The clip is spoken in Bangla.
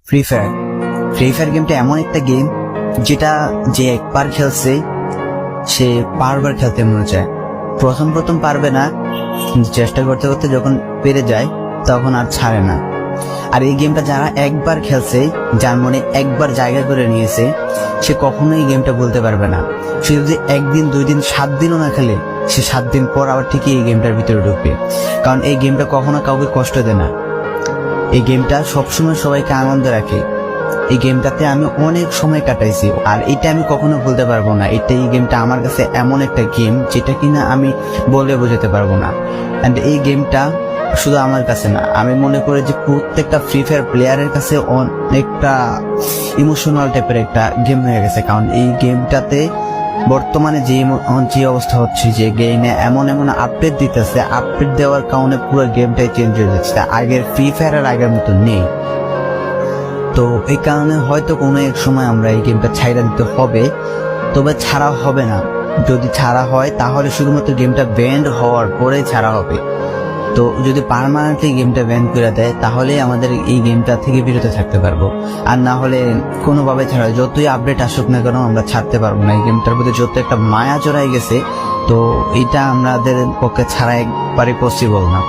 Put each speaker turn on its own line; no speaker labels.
ফ্রি ফায়ার গেমটা এমন একটা গেম যেটা যে একবার খেলছে সে বারবার খেলতে মনে চায়। প্রথম পারবে না, চেষ্টা করতে করতে যখন পেরে যায় তখন আর ছাড়ে না। আর এই গেমটা যারা একবার খেলছে, যার মনে একবার জায়গা করে নিয়েছে, সে কখনোই এই গেমটা বলতে পারবে না। সে যদি 1 দিন 2 দিন 7 দিনও না খেলে, সে 7 দিন পর আবার ঠিকই এই গেমটার ভিতরে ঢুকবে। কারণ এই গেমটা কখনো কাউকে কষ্ট দেয় না। এই গেমটা সবসময় সবাইকে আনন্দ রাখে। এই গেমটাতে আমি অনেক সময় কাটাইছি, আর এটা আমি কখনো ভুলতে পারবো না। এই গেমটা আমার কাছে এমন একটা গেম যেটা কিনা আমি বলে বোঝাতে পারবো না। অ্যান্ড এই গেমটা শুধু আমার কাছে না, আমি মনে করি যে প্রত্যেকটা ফ্রি ফায়ার প্লেয়ারের কাছে অনেকটা ইমোশনাল টাইপের একটা গেম হয়ে গেছে। কারণ এই গেমটাতে বর্তমানে যে অবস্থা হচ্ছে, যে গেমে এমন আপডেট দিতেছে, আপডেট দেওয়ার কারণে পুরো গেমটাই চেঞ্জ হয়ে যাচ্ছে। আগের ফ্রি ফায়ার আর আগের মতো নেই। তো এই কারণে হয়তো কোনো এক সময় আমরা এই গেমটা ছাইড়া দিতে হবে, তবে ছাড়া হবে না। যদি ছাড়া হয় তাহলে শুধুমাত্র গেমটা ব্যান্ড হওয়ার পরে ছাড়া হবে। তো যদি পার্মানেন্টলি গেমটা ব্যান করে দেয় তাহলে আমাদের এই গেমটা থেকে বিরত থাকতে পারবো। আর না হলে কোনোভাবে ছাড়া, যতই আপডেট আসুক না কেন আমরা ছাড়তে পারবো না। এই গেমটার প্রতি যত একটা মায়া জড়াই গেছে, তো এটা আমাদের পক্ষে ছাড়া একবারে পসিবল না।